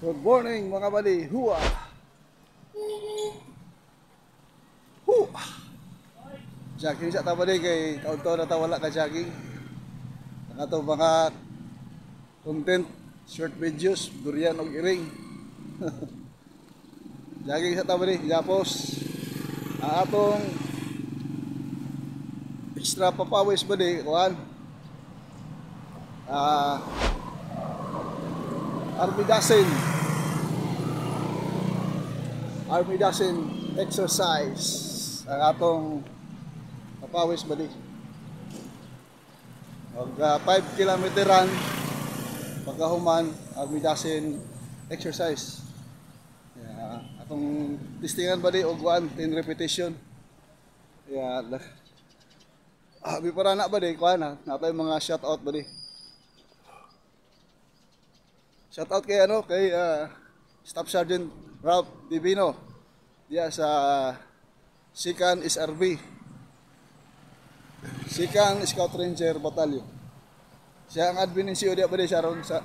Good morning mga bali. Hua. Hu. Jogging sa tabali kay taon-taon na wala ka jogging. Ang atong mga content, short videos, durian og iring. Jogging sa tabali, japos. Ang atong extra papawis ba di, kuhan? Army Dasin exercise ang atong papawis ba di. Mag 5 kilometeran pagkahuman Army Dasin exercise. Atong testingan ba di og 10 repetition. Abi para na ba di kuha na natay mga shout out ba di. Shout out kay kay Staff Sergeant Ralph Divino diya sa Sikan SRB, Sikan Scout Ranger Battalion. Siya ang admin ng COD ba di siya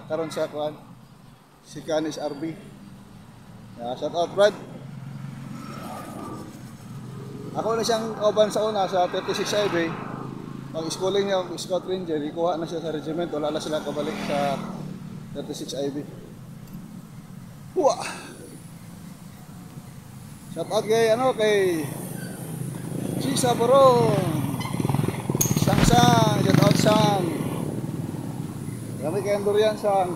karon sa kuan Sikan SRB. Shout out Brad. Ako na siyang kauban sa una sa 36 IB. Pag schooling niya og Scout Ranger, ikuha na siya sa regiment, wala na sila kabalik sa 36 IB. Hua. Shout out kay kay Chisa Boron. Sang, shout out Sang. Kami kay Durian Sang.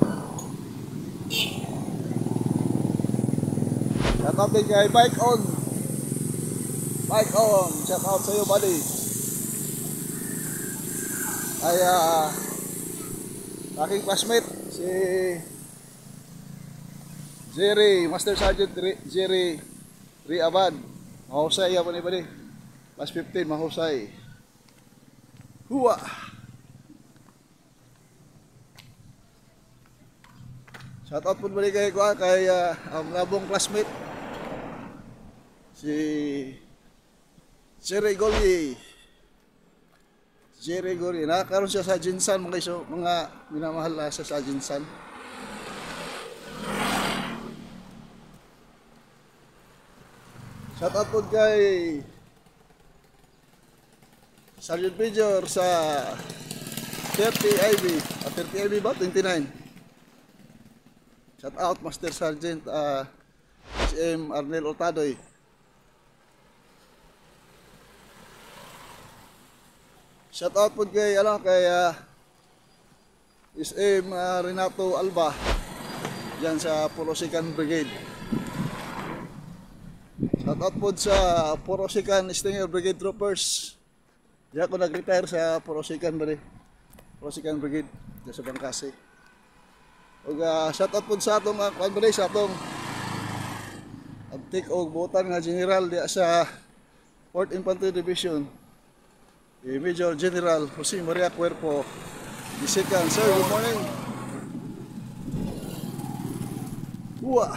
Shout out din kay Bike On. Bike On, shout out sa iyo buddy. Ay aking classmate si Jerry, Master Sergeant Jerry Riabad. Mahusay yan ba ni? Plus 15, mahusay. Hua! Shout out po ba kay ang labong classmate si Jerry Golye. Jerry Golye. Nakakaroon siya sa Jinsan mga minamahal na sa Jinsan. Shout out po kay Sergeant Major sa 30 IB. 30 IB ba? 29. Shout out Master Sergeant SM Arnel Ortadoy. Shout out po kay SM Renato Alba diyan sa Porosican Brigade. Shout out po sa Porosican Stinger Brigade Troopers. Diyan ako nag-retire sa Porosican Porosican Brigade diyan sa Bangkasi. Ug shout out po sa atong sa atong abtik og butan nga general diya sa 4th Infantry Division. Major General Jose Maria Cuerpo Isikan. Sir, good morning. Wah.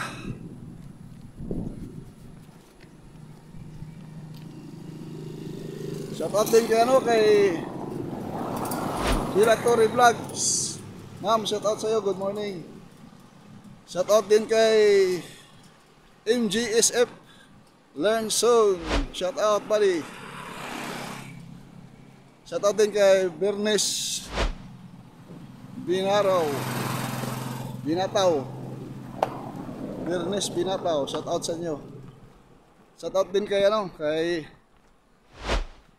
Shout out din kay kay Directory Vlogs. Ma'am, shout out sa iyo, good morning. Shout out din kay MGSF Learn Soon. Shout out buddy. Shout out din kay Bernes Binataw. Bernes Binataw, shout out sa inyo. Shout out din kay kay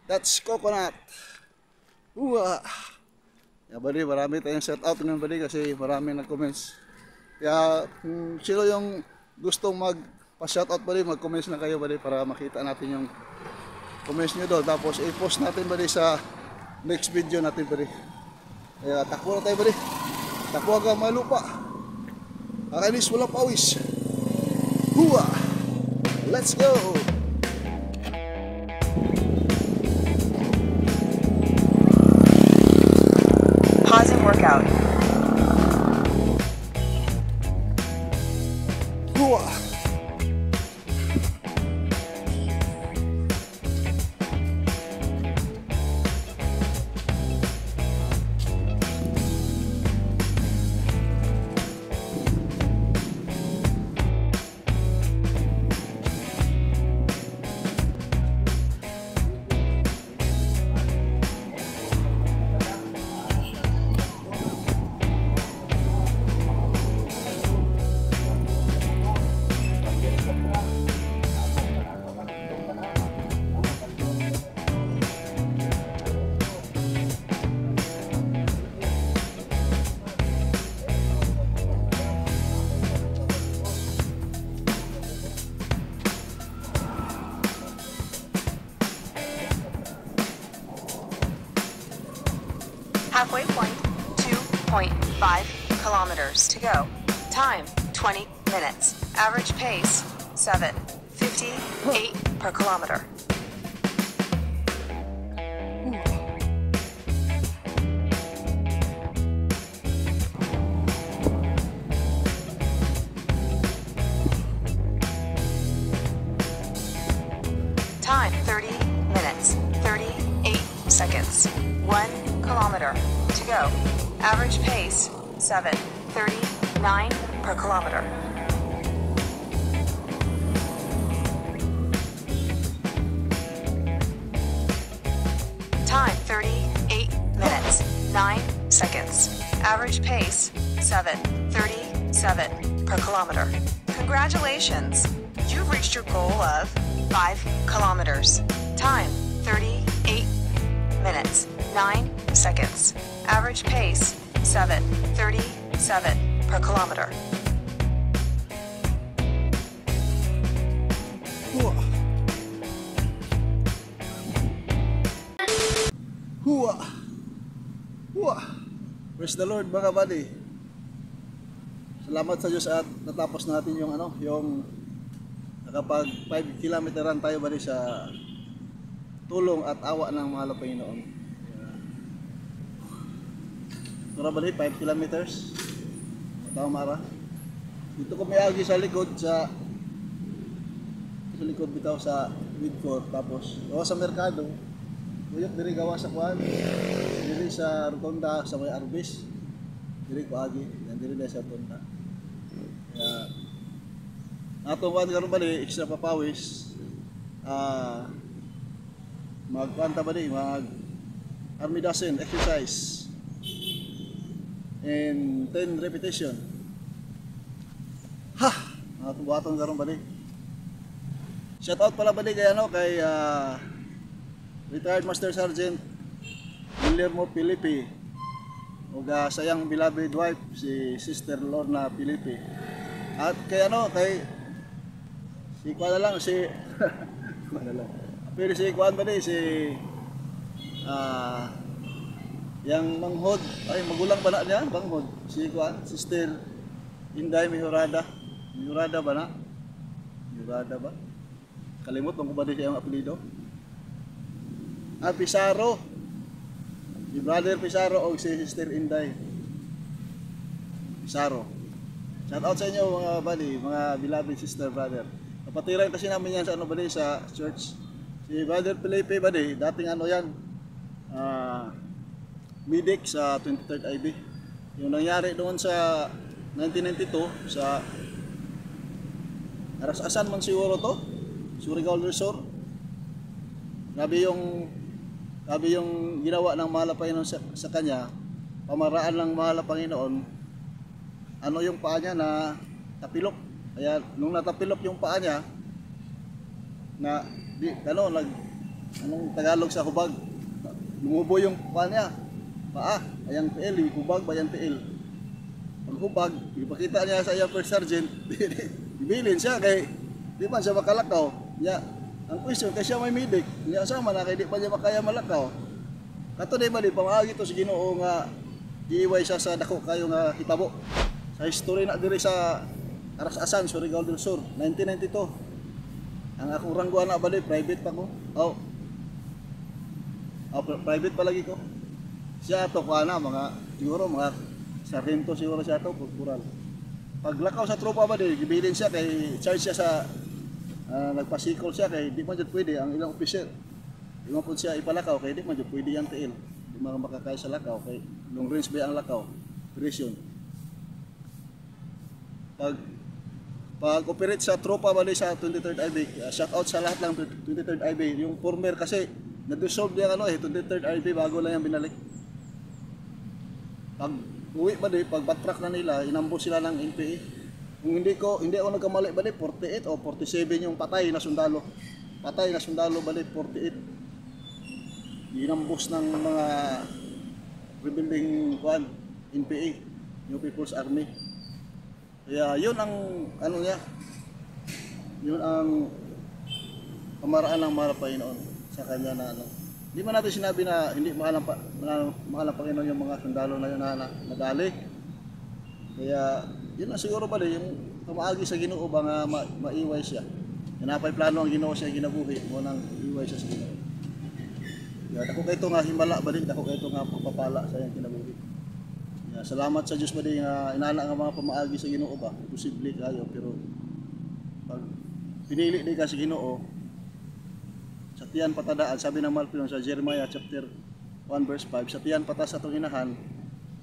That's Coconut. Bali, marami tayong shout out ng bali kasi marami nag-comments. Kaya sino yung gustong magpa-shout out bali, mag-comments na kayo bali para makita natin yung comments nyo doon. Tapos i-post natin bali sa next video natin bali. Kaya takbo na tayo bali. Takbo hanggang may lupa. Kakainis walang pawis. Hua! Let's go! Pause and workout. Hua! Halfway point, 2.5 kilometers to go. Time, 20 minutes. Average pace, 7:58 per kilometer. Time, 30 minutes, 38 seconds. 1 kilometer to go. Average pace, 7:39 per kilometer. Time, 38 minutes, 9 seconds. Average pace, 7:37 per kilometer. Congratulations! You've reached your goal of 5 kilometers. Time, 38 minutes, 9 seconds. Average pace, 7:37 per kilometer. Huwa. Huwa. Huwa. Praise the Lord mga buddy. Salamat sa Diyos at natapos natin yung yung nakapag 5 kilometeran tayo buddy sa tulong at awa ng mahal na Panginoon. Tura buddy, 5 kilometers. Tama mara. Dito ko may agi sa likod bitaw sa Midcourt, tapos gawa sa merkado. Uyok diri gawa sa kuan. Diri sa Rotonda sa may Arbis. Diri ko agi, yan diri sa Rotonda. Kaya ato kuan karon bali extra papawis. Magkuanta bali mag army dozen exercise. And 10 repetition. Ha! Ato buhaton karon bali. Shout out pala bali kay retired Master Sergeant Guillermo Filipe ug sayang beloved wife si Sister Lorna Filipe. At kay si kuan na lang si kuan na lang. Pero si kuan ba si yang manghod ay magulang ba na niya manghod si kuan Sister Inday Mihurada ba na? Mihurada ba? Kalimot bang ko ba siya ang apelyido? Pizarro. Si Brother Pizarro o si Sister Inday Pizarro. Shout out sa inyo mga buddy, mga beloved sister brother. Napatiran kasi namin yan sa buddy sa church. Si Brother Felipe buddy, dating yan, medic sa 23rd IB. Yung nangyari doon sa 1992 sa Arasasan man siguro to, Surigao del Sur. Grabe yung ginawa ng mahal na Panginoon sa kanya, pamaraan ng mahal na Panginoon, yung paa niya na tapilok. Kaya nung natapilok yung paa niya, anong Tagalog sa hubag, lumubo yung paa niya, ayang tiil, hubag ba yung tiil. Pag hubag, ipakita niya sa iyang first sergeant, ibilin siya kay di man siya makalakaw. Ang question, kaya siya may medic, niya sama na kaya di pa niya makaya malakaw. Kato di ba di pamaagi to sa Ginoo nga iiway siya sa dako kayo nga hitabo. Sa history na diri sa Arasasan, Surigao del Sur, 1992. Ang akong rangguan na ba di, private pa ko. Private pa lagi ko. Siya to siguro mga sargento siguro siya to, kultural. Paglakaw sa tropa ba di, gibilin siya kay charge siya sa nagpasikol siya kay di man jud pwede ang ilang officer. Di man pud siya ipalakaw kay di man jud pwede yang tiil. Di man makakaya sa lakaw kay long range ba ang lakaw, operation. Pag operate sa tropa bali sa 23rd IB, shout out sa lahat ng 23rd IB, yung former kasi na-dissolve yung 23rd IB bago lang yung binalik. Pag uwi ba di, pag backtrack na nila, inambo sila ng NPA. Kung hindi ako nagkamali bali, 48 o 47 yung patay na sundalo. Patay na sundalo bali, 48. Inambos ng mga rebuilding NPA, New People's Army. Kaya yun ang niya. Yun ang pamaraan ng mahal na Panginoon sa kanya na Hindi man natin sinabi na hindi mahal mahal ng Panginoon yung mga sundalo na yun na nadali. Kaya yun na siguro ba yung tumaagi sa Ginoo ba nga maiway siya. Napay plano ang Ginoo siya ginabuhi mo nang iway siya sa Ginoo. Kaya dako kay ito nga himala balik, dako kay ito nga pagpapala sa iyang kinabuhi. Kaya salamat sa Dios bali nga inana nga mga pamaagi sa Ginoo ba. Posible kayo pero pag pinili di ka sa Ginoo sa tiyan patadaan, sabi ng Malpilon sa Jeremiah chapter 1 verse 5, sa tiyan patas sa itong inahan,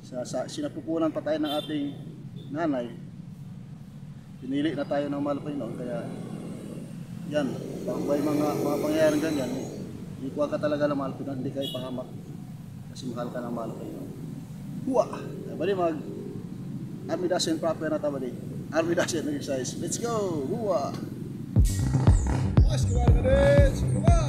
sa sinapupunan pa tayo ng ating nanay, pinili na tayo ng mahal Panginoon. Kaya yan, pag may mga pangyayaring ganyan, hindi kuha ka talaga ng mahal Panginoon, hindi kayo pahamak kasi mahal ka ng mahal Panginoon. Huwa! Bali mag Army Dazen proper na tabali. Army Dazen exercise. Let's go! Huwa! Mas kumain ka rin! Kumain!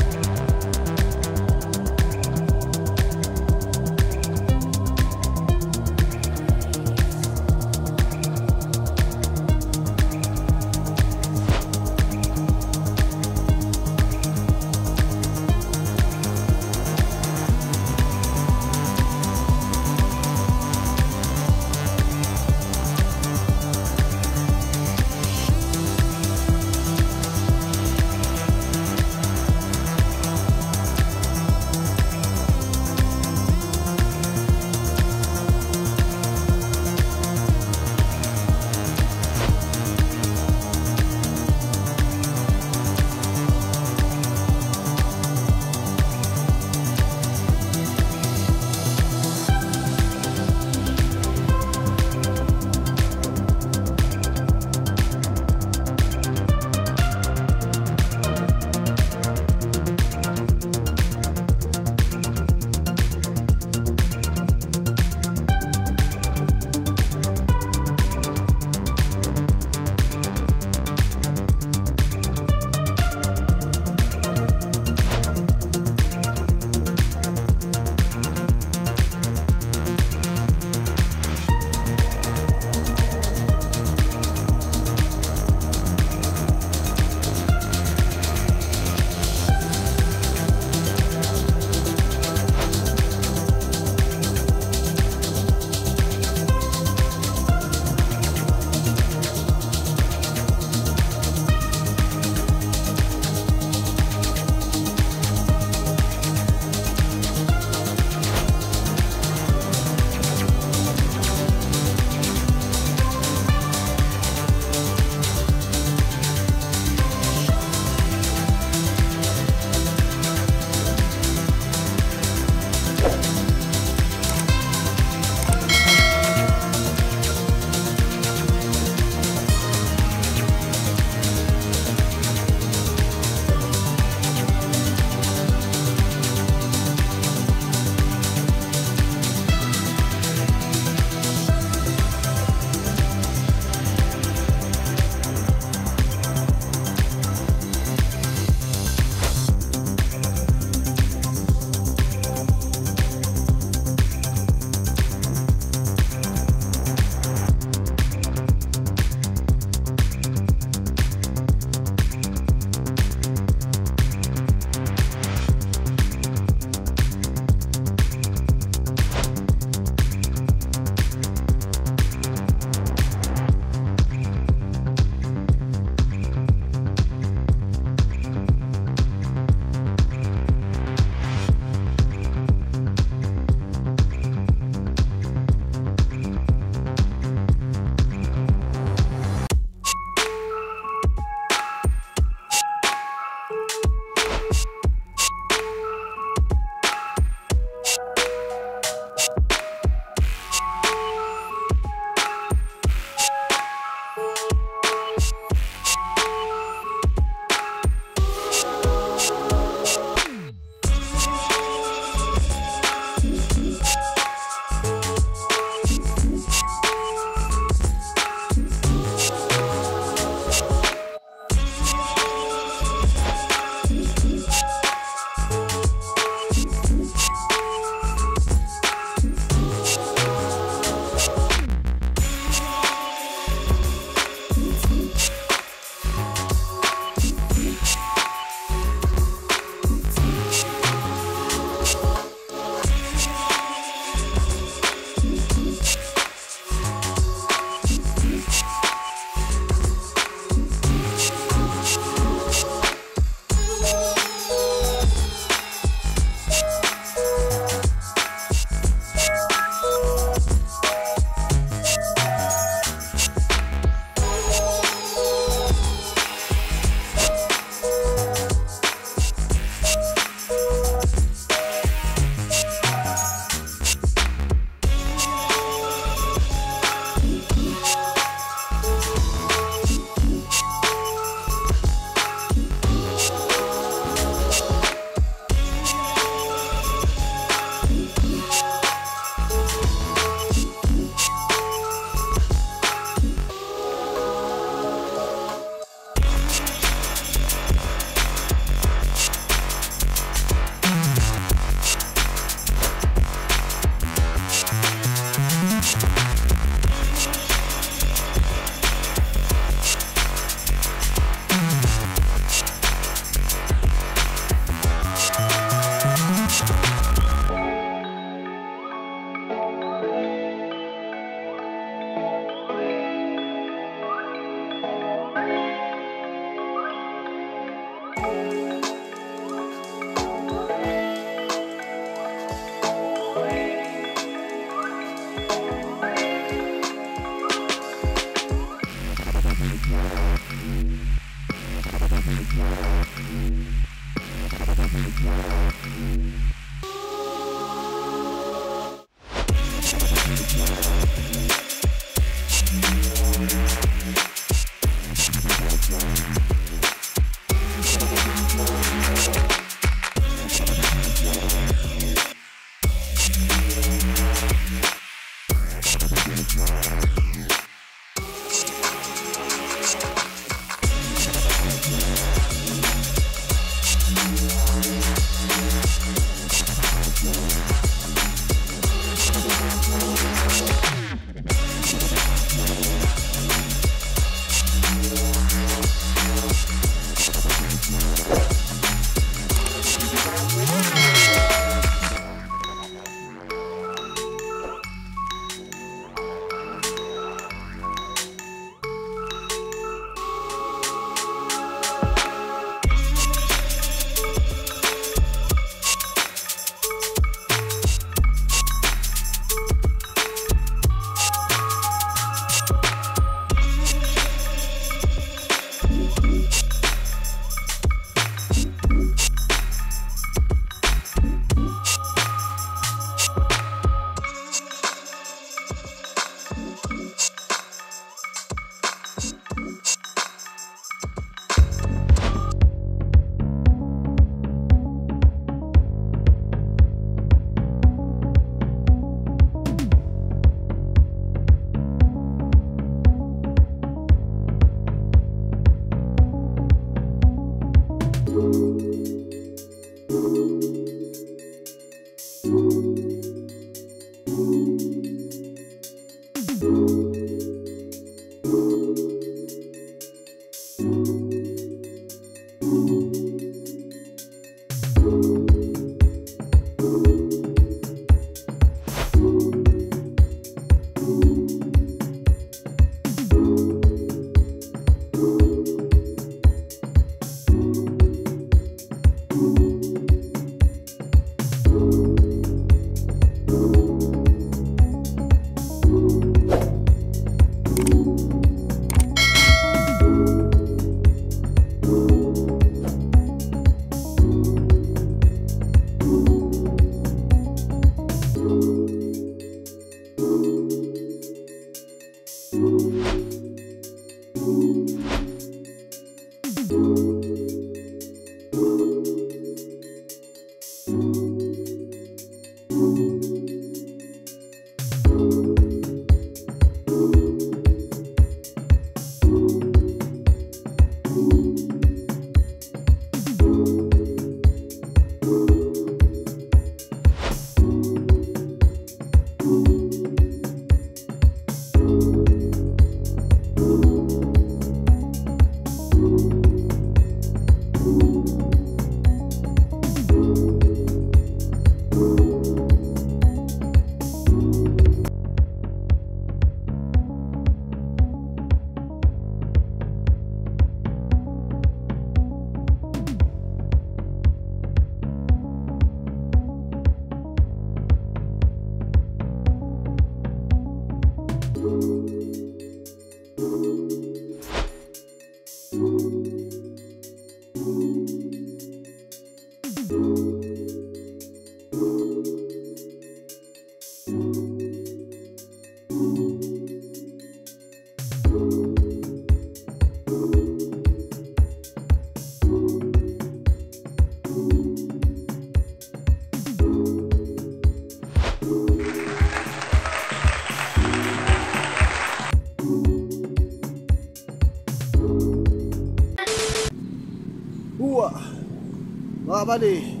buddy,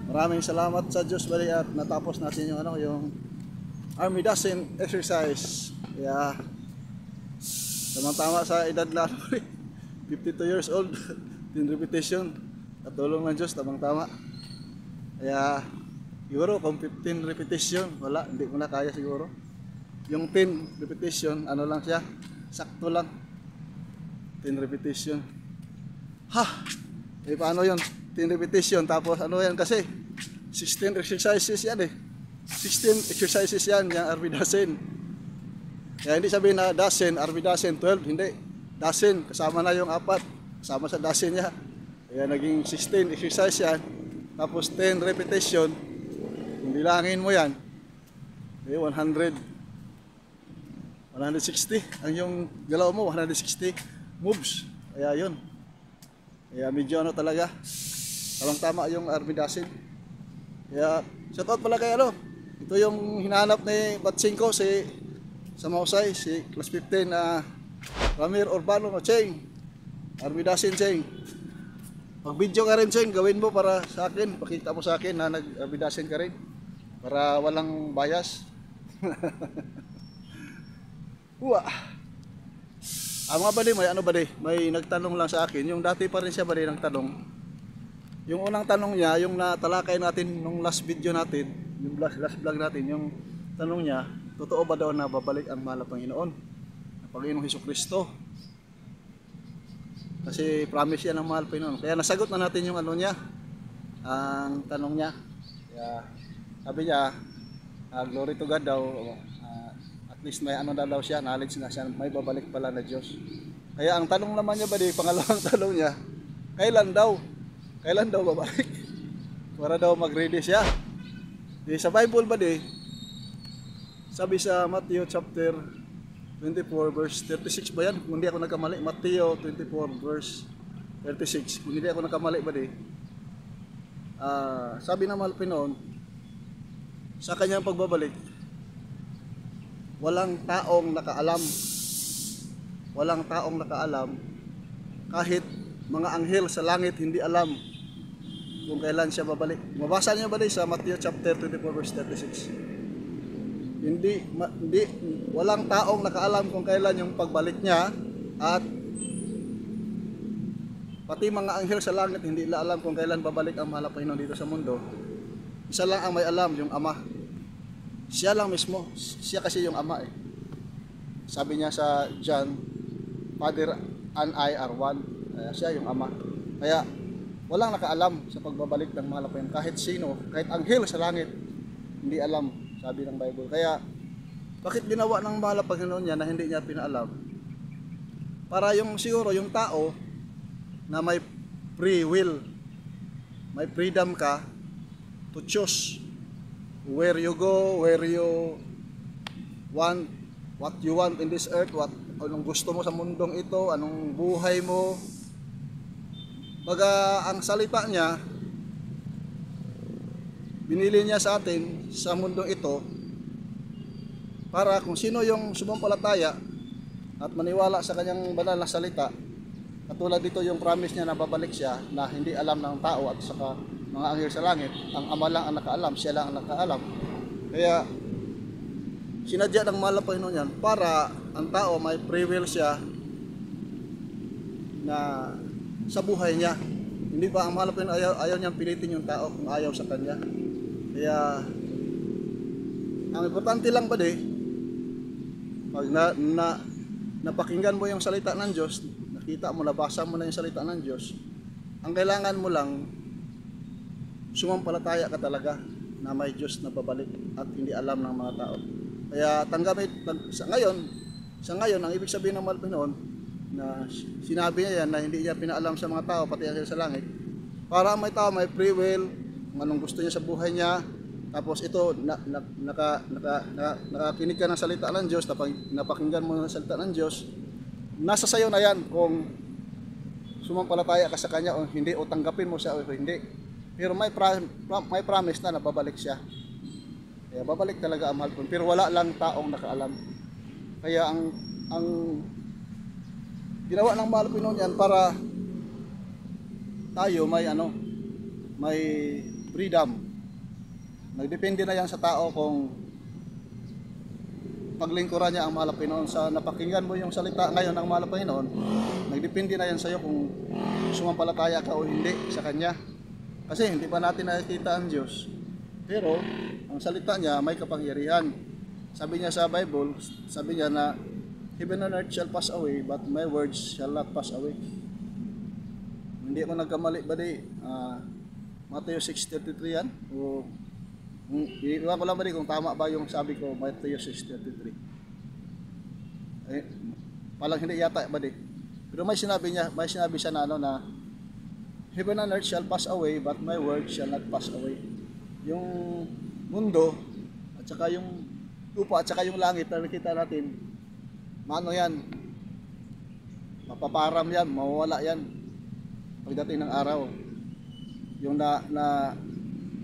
maraming salamat sa Diyos buddy at natapos natin yung yung Army Dancing exercise. Kaya tama-tama sa edad na 52 years old, 10 repetition. At tulong ng Diyos, tamang-tama. Kaya siguro kung 15 repetition, wala, hindi ko na kaya siguro. Yung 10 repetition, ano lang siya, sakto lang. 10 repetition. Ha! Eh paano yun? 10 repetition, tapos ano yan kasi? 16 exercises yan eh. 16 exercises yan, yung RV Dancing. Kaya hindi sabihin na Dancing, RV Dancing 12, hindi. Dancing, kasama na yung 4, kasama sa Dancing niya. Kaya naging 16 exercise yan, tapos 10 repetition, kung bilangin mo yan, eh 160 ang yung galaw mo, 160 moves. Kaya yun, kaya medyo ano talaga, tamang tama yung RV Dancing. Kaya shout out pala kay ito yung hinahanap ni Batsing ko, si sa Mausay, si class 15 na Ramir Urbano Cheng, RV Dancing Cheng. Pag video ka rin Cheng, gawin mo para sa akin, pakita mo sa akin na nag-RV Dancing ka rin para walang bias. Uwa. Mga buddy, may may nagtanong lang sa akin, yung dati pa rin siya buddy nagtanong. Yung unang tanong niya, yung natalakay natin nung last video natin, yung last vlog natin, yung tanong niya, totoo ba daw na babalik ang mahal na Panginoon? Ang Panginoong Hesukristo. Kasi promise yan ng mahal Panginoon. Kaya nasagot na natin yung niya, ang tanong niya. Kaya sabi niya, glory to God daw, at least may daw siya, knowledge na siya, may babalik pala na Diyos. Kaya ang tanong naman niya pangalawang tanong niya, kailan daw babalik? Para daw mag-ready siya. Sa Bible sabi sa Matthew chapter 24 verse 36 ba yan? Kung hindi ako nagkamali, Matthew 24 verse 36. Kung hindi ako nagkamali sabi ng mahal Panginoon, sa kanyang pagbabalik, walang taong nakaalam, kahit mga anghel sa langit hindi alam kung kailan siya babalik. Mabasa niyo sa Matthew chapter 24 verse 36. Walang taong nakaalam kung kailan yung pagbalik niya, at pati mga anghel sa langit hindi nila alam kung kailan babalik ang mahal na Panginoon dito sa mundo. Isa lang ang may alam, yung Ama. Siya lang mismo, siya kasi yung Ama eh. Sabi niya sa John, Father and I are one. Siya yung Ama. Kaya walang nakaalam sa pagbabalik ng mahal na Panginoon, kahit sino, kahit anghel sa langit hindi alam, sabi ng Bible. Kaya bakit ginawa ng mahal na Panginoon niya na hindi niya pinaalam? Para siguro yung tao na may free will, may freedom ka to choose where you go, where you want, what you want in this earth, anong gusto mo sa mundong ito, anong buhay mo. Baga ang salita niya, binili niya sa atin sa mundong ito para kung sino yung sumampalataya at maniwala sa kanyang banal na salita. Katulad dito yung promise niya na babalik siya, na hindi alam ng tao at saka mga anghel sa langit. Ang Ama lang ang nakaalam, siya lang ang nakaalam. Kaya sinadya ng mahal na Panginoon yan para ang tao may free will siya na sa buhay niya. Hindi ba ang mahal na Panginoon ayaw niyang pilitin yung tao kung ayaw sa kanya. Kaya ang importante lang pag napakinggan mo yung salita ng Diyos, nakita mo, nabasa mo na yung salita ng Diyos, ang kailangan mo lang sumampalataya ka talaga na may Diyos na babalik at hindi alam ng mga tao. Kaya sa ngayon ang ibig sabihin ng mahal Panginoon na sinabi niya yan na hindi niya pinaalam sa mga tao, pati sa langit, para may tao may free will, kung anong gusto niya sa buhay niya. Tapos ito, nakakinig ka ng salita ng Diyos, napakinggan mo ng salita ng Diyos, nasa sayo na yan kung sumampalataya ka sa Kanya o hindi, o tanggapin mo siya o hindi. Pero may promise na babalik siya. Kaya babalik talaga ang mahal po. Pero wala lang taong nakaalam. Kaya ang ginawa ng mahal Panginoon yan para tayo may freedom. Nagdepende na yan sa tao kung paglingkuran niya ang mahal na Panginoon. Sa napakinggan mo yung salita ngayon ng mahal na Panginoon, nagdepende na yan sa iyo kung sumampalataya ka o hindi sa Kanya. Kasi hindi pa natin nakikita ang Diyos. Pero ang salita niya may kapangyarihan. Sabi niya sa Bible, sabi niya na heaven and earth shall pass away, but my words shall not pass away. Hindi ako nagkamali ba di? Matthew 6:33 yan? O iwan ko lang ba di kung tama ba yung sabi ko, Matthew 6:33. Palang hindi yata ba di? Pero may sinabi siya na ano na heaven and earth shall pass away, but my word shall not pass away. Yung mundo at saka yung lupa at saka yung langit na nakita natin, maano yan? Mapaparam yan, mawawala yan pagdating ng araw. Yung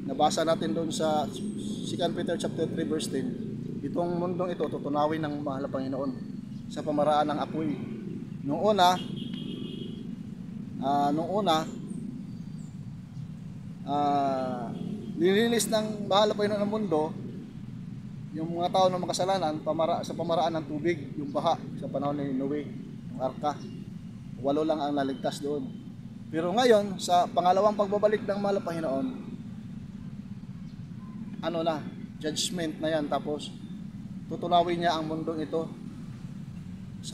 nabasa natin doon sa 2 Peter chapter 3 verse 10, itong mundong ito tutunawin ng mahal na Panginoon sa pamaraan ng apoy. Noong una, nilinis ng mahal na Panginoon ng mundo yung mga tao na makasalanan sa pamaraan ng tubig, yung baha sa panahon ni Noe, yung arka. 8 lang ang naligtas doon. Pero ngayon, sa pangalawang pagbabalik ng mahal na Panginoon, judgment na yan. Tapos, tutunawin niya ang mundong ito.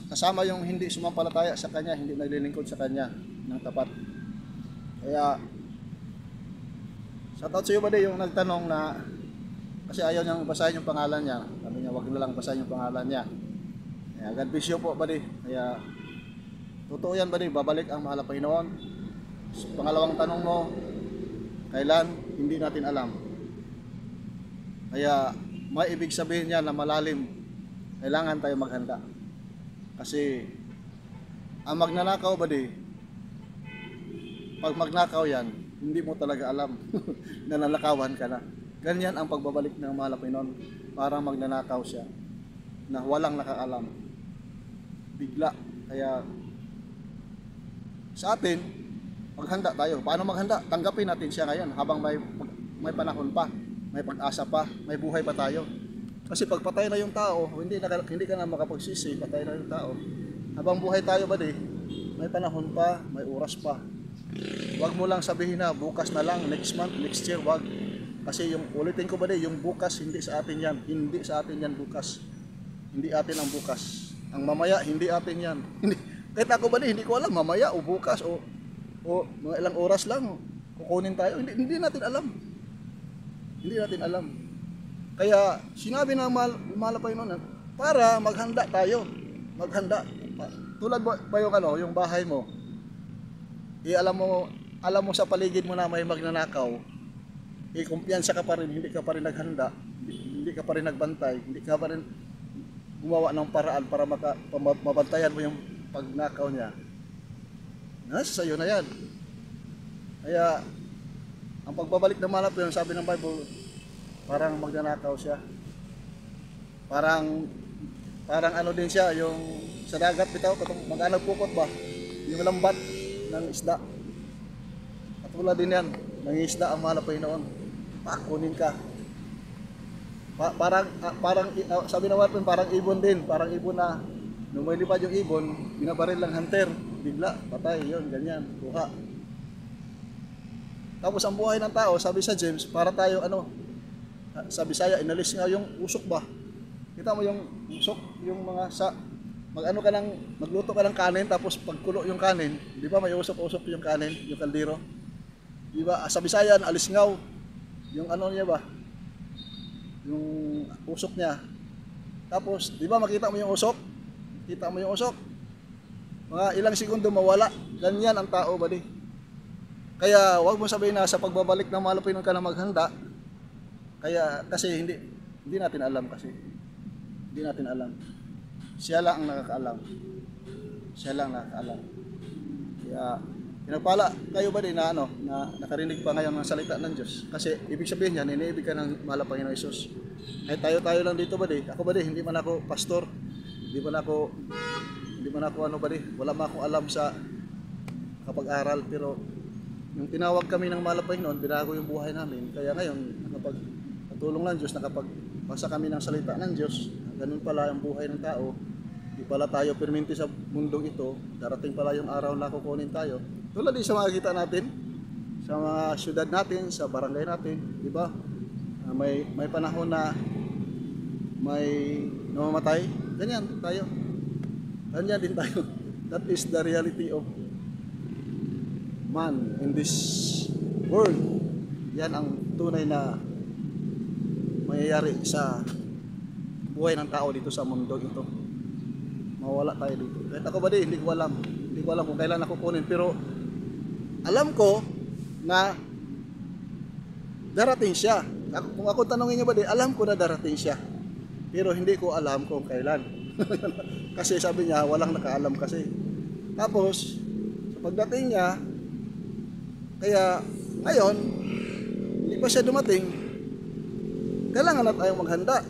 Kasama yung hindi sumampalataya sa Kanya, hindi naglilingkod sa Kanya ng tapat. Kaya, shoutout sa iyo ba yung nagtanong na, kasi ayaw niyang basahin yung pangalan niya. Sabi niya, wag na lang basahin yung pangalan niya. Kaya, God bless you po ba Kaya, totoo yan ba babalik ang mahal na Panginoon? Pangalawang tanong mo, kailan? Hindi natin alam. Kaya may ibig sabihin niya na malalim. Kailangan tayo maghanda. Kasi ang magnanakaw ba pag magnakaw yan, hindi mo talaga alam na nalakawan ka na. Ganyan ang pagbabalik ng mahal na Panginoon. Parang magnanakaw siya na walang nakaalam. Bigla. Kaya sa atin, maghanda tayo. Paano maghanda? Tanggapin natin siya ngayon habang may panahon pa, may pag-asa pa, may buhay pa tayo. Kasi pag patay na yung tao, hindi ka na makapagsisi, patay na yung tao. Habang buhay tayo may panahon pa, may oras pa. Huwag mo lang sabihin na bukas na lang, next month, next year, wag. Kasi yung ulitin ko yung bukas hindi sa atin yan. Hindi sa atin yan bukas. Hindi atin ang bukas. Ang mamaya, hindi atin yan. Kahit ako hindi ko alam, mamaya o bukas o mga ilang oras lang kukunin tayo. Hindi natin alam. Hindi natin alam. Kaya sinabi ng mahal na Panginoon para maghanda tayo. Maghanda. Tulad ba yung bahay mo? Alam mo sa paligid mo na may magnanakaw. Kumpiyansa ka pa rin, hindi ka pa rin naghanda. Hindi ka pa rin nagbantay, hindi ka pa rin gumawa ng paraan para mabantayan mo yung pagnakaw niya. Nasa sayo na yan. Kaya ang pagbabalik ng mahal na Panginoon, sabi ng Bible, parang magnanakaw siya. Parang din siya, yung sa dagat bitaw, mag-anag pukot ba? Yung lambat ng isda. At wala din yan, nangisda ang mahal na Panginoon. Kunin ka. Sabi ng Bible, parang ibon din, parang ibon na lumilipad yung ibon, binabaril lang hunter, bigla, patay, yun, ganyan, kuha. Tapos ang buhay ng tao, sabi sa James, para tayo sa Bisaya, inalis nga yung usok ba? Kita mo yung usok, yung mga magluto ka ng kanin, tapos pagkulo yung kanin, di ba may usok-usok yung kanin, yung kaldero? Di ba, sa Bisaya, alisngaw, yung niya ba? Yung usok niya. Tapos, di ba makita mo yung usok? Kita mo yung usok? Mga ilang segundo mawala. Ganyan ang tao ba Kaya wag mo sabihin na sa pagbabalik ng mahal na Panginoon ka na maghanda. Kasi hindi natin alam kasi. Hindi natin alam. Siya lang ang nakakaalam. Siya lang nakakaalam. Kaya pinagpala kayo ba na nakarinig pa ngayon ng salita ng Diyos? Kasi ibig sabihin niyan, iniibig ka ng mahal na Panginoon Hesus. Ay tayo lang dito ba Ako ba hindi man ako pastor. Hindi man ako wala man akong alam sa kapag-aral, pero yung tinawag kami ng malapay noon, binago yung buhay namin. Kaya ngayon, nakapagpatulong ng Diyos, nakapagpasa kami ng salita ng Diyos. Ganun pala ang buhay ng tao. Di pala tayo perminti sa mundong ito. Darating pala yung araw na kukunin tayo. Tulad din sa makikita natin, sa mga syudad natin, sa barangay natin, di ba? May panahon na may namamatay. Ganyan tayo. Ganyan din tayo. That is the reality of man in this world. Yan ang tunay na mangyayari sa buhay ng tao dito sa mundo ito. Mawala tayo dito. Kahit ako ba hindi ko alam. Hindi ko alam kung kailan ako kunin. Pero alam ko na darating siya. Kung ako tanongin niyo ba alam ko na darating siya. Pero hindi ko alam kung kailan. Kasi sabi niya, walang nakaalam kasi. Tapos, sa pagdating niya, kaya ngayon, hindi pa siya dumating, kailangan na tayong maghanda.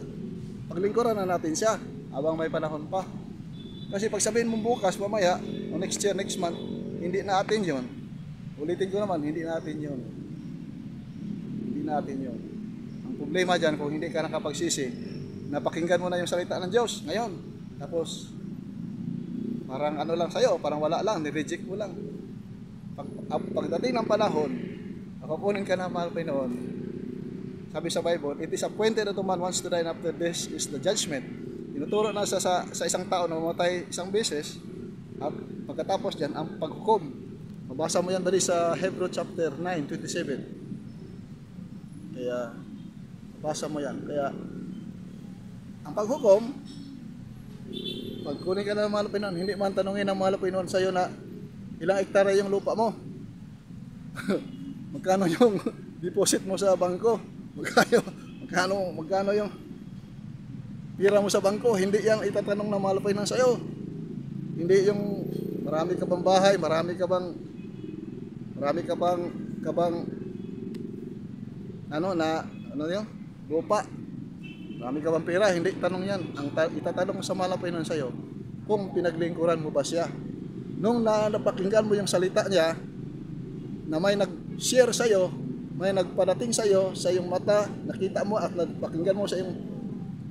Paglingkuran na natin siya habang may panahon pa. Kasi pag sabihin mo bukas, mamaya, o next year, next month, hindi natin yun. Ulitin ko naman, hindi natin yun. Hindi natin yun. Ang problema dyan, kung hindi ka nakapagsisi, napakinggan mo na yung salita ng Diyos ngayon. Tapos, parang ano lang sa'yo, parang wala lang, nireject mo lang. Pagdating ng panahon, kukunin ka na mahal Panginoon. Sabi sa Bible, it is appointed unto man once to die, and after this is the judgment. Tinuturo na sa isang tao na mamatay isang beses, at pagkatapos dyan, ang paghukom. Mabasa mo yan dali sa Hebrew chapter 9:27. Kaya, mabasa mo yan. Kaya, ang paghukom, pagkunin ka na ng mahal Panginoon, hindi man tanungin ng mahal Panginoon sa'yo na ilang hektare yung lupa mo. Magkano yung deposit mo sa bangko? Magkano yung pira mo sa bangko? Hindi yan itatanong ng mahal Panginoon sa'yo. Hindi yung marami ka bang bahay, marami ka bang yung lupa. Marami ka bang pera, hindi tanong yan. Ang itatanong sa mahal Panginoon sa'yo, kung pinaglingkuran mo ba siya. Nung napakinggan mo yung salita niya, na may nag-share sa'yo, may nagpadating sa'yo, sa iyong mata, nakita mo at napakinggan mo sa iyong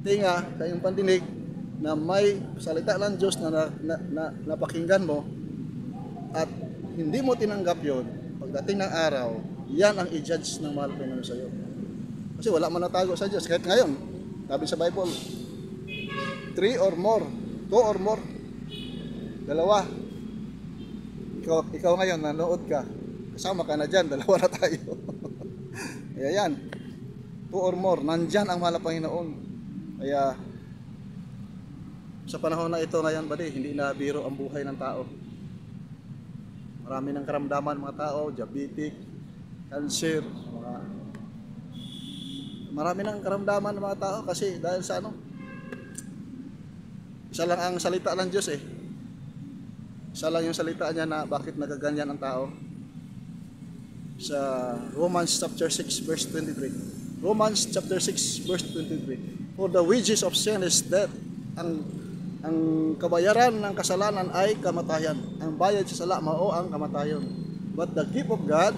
tinga, sa iyong pandinig, na may salita ng Diyos na napakinggan mo, at hindi mo tinanggap yon, pagdating ng araw, yan ang i-judge ng mahal Panginoon sa'yo. Kasi wala man natago sa Diyos. Kahit ngayon, sabi sa Bible, 3 or more, 2 or more, dalawa. Ikaw ngayon, nanood ka, kasama ka na dyan, dalawa na tayo. Kaya yan, 2 or more, nandyan ang mahal na Panginoon. Kaya, sa panahon na ito ngayon, hindi na biro ang buhay ng tao. Marami ng karamdaman mga tao, diabetic, cancer, marami ng karamdaman ng mga tao kasi dahil sa isa lang ang salita ng Diyos eh. Isa lang yung salita niya na bakit nagaganyan ang tao. Sa Romans chapter 6 verse 23. Romans chapter 6 verse 23. For the wages of sin is death. Ang kabayaran ng kasalanan ay kamatayan. Ang bayad sa sala mao ang kamatayan. But the gift of God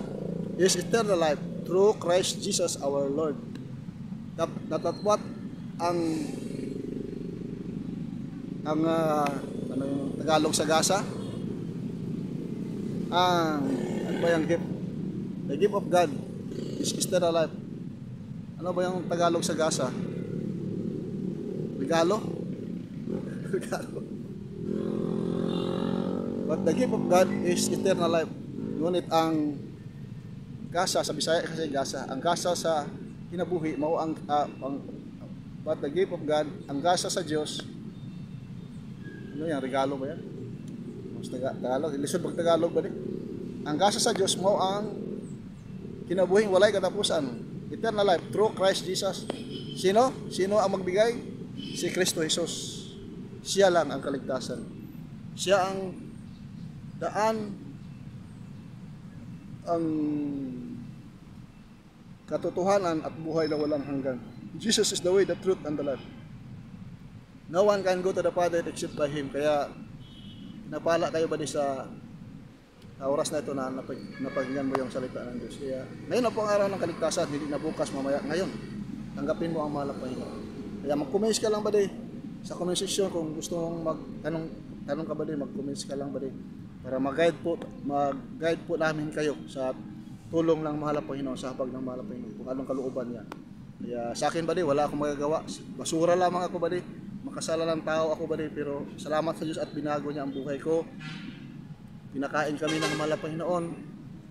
is eternal life through Christ Jesus our Lord. Natatwat ang yung Tagalog sa gasa? Ano ba yung gift? The gift of God is eternal life. Ano ba yung Tagalog sa gasa? Regalo? Regalo. But the gift of God is eternal life. Ngunit ang gasa, sa Bisaya kasi gasa, ang gasa sa kinabuhi, mao but the gift of God, ang gasa sa Diyos, ano yan, regalo ba yan? Mas Tagalog, ilisod pag Tagalog ba rin? Ang gasa sa Diyos mo ang kinabuhing walay katapusan, eternal life through Christ Jesus. Sino? Sino ang magbigay? Si Kristo Jesus. Siya lang ang kaligtasan. Siya ang daan, ang katotohanan at buhay na walang hanggan. Jesus is the way, the truth, and the life. No one can go to the Father except by Him. Kaya napala kayo ba sa oras na ito na napakinggan mo yung salita ng Diyos. Kaya ngayon na po ang araw ng kaligtasan, hindi na bukas, mamaya. Ngayon, tanggapin mo ang mahal na Panginoon. Kaya mag-comments ka lang ba sa comment section kung gusto mong tanong ka ba mag-comments ka lang ba para mag-guide po namin kayo sa tulong ng mahal na Panginoon, sa habag ng mahal na Panginoon, kung anong kalooban niya. Kaya sa akin wala akong magagawa. Basura lamang ako makasala ng tao ako pero salamat sa Diyos at binago niya ang buhay ko. Pinakain kami ng mahal na Panginoon.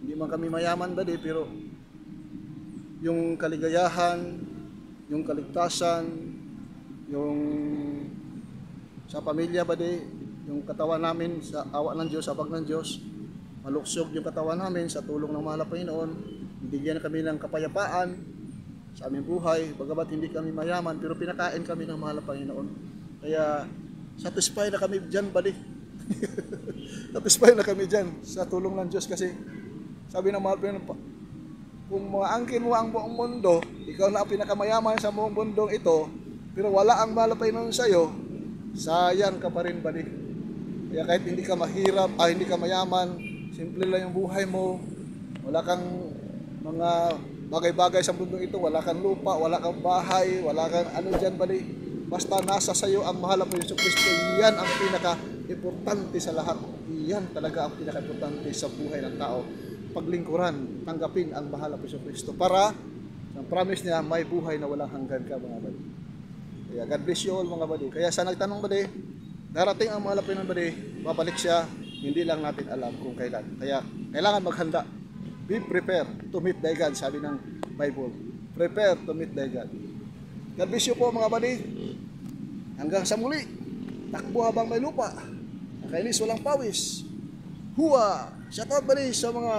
Hindi man kami mayaman pero yung kaligayahan, yung kaligtasan, yung sa pamilya yung katawan namin sa awa ng Diyos, sa habag ng Diyos, maluksog yung katawan namin sa tulong ng mahal na Panginoon. Bigyan kami ng kapayapaan sa aming buhay, bagamat hindi kami mayaman, pero pinakain kami ng mahal na Panginoon. Kaya satisfied na kami dyan satisfied na kami dyan sa tulong ng Diyos, kasi sabi ng mahal Panginoon, kung maangkin mo ang buong mundo, ikaw na ang pinakamayaman sa buong mundong ito, pero wala ang mahal na Panginoon sa iyo, sayang ka pa rin Kaya kahit hindi ka mahirap, hindi ka mayaman, simple lang yung buhay mo, wala kang mga bagay-bagay sa mundong ito, wala kang lupa, wala kang bahay, wala kang dyan basta nasa sayo ang mahal na Panginoon Kristo. Yan ang pinaka-importante sa lahat. Yan talaga ang pinaka-importante sa buhay ng tao. Paglingkuran, tanggapin ang mahal na Panginoon Kristo para ang promise niya may buhay na walang hanggan ka, mga buddy. Kaya God bless you all, mga buddy. Kaya sa nagtanong darating ang mahal na Panginoon babalik siya, hindi lang natin alam kung kailan. Kaya kailangan maghanda. Be prepared to meet thy God, sabi ng Bible. Prepare to meet thy God. God bless you po, mga buddy. Hanggang sa muli. Takbo habang may lupa. Nakainis walang pawis. Huwa! Shout out buddy sa mga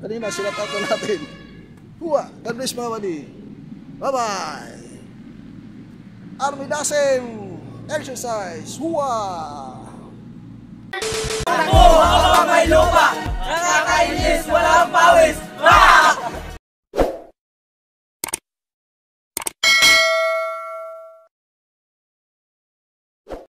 kanina shout out natin. Huwa! God bless, mga buddy. Bye-bye! Army Dasim! Exercise! Huwa! Takbo habang may lupa. Nakakainis walang pawis.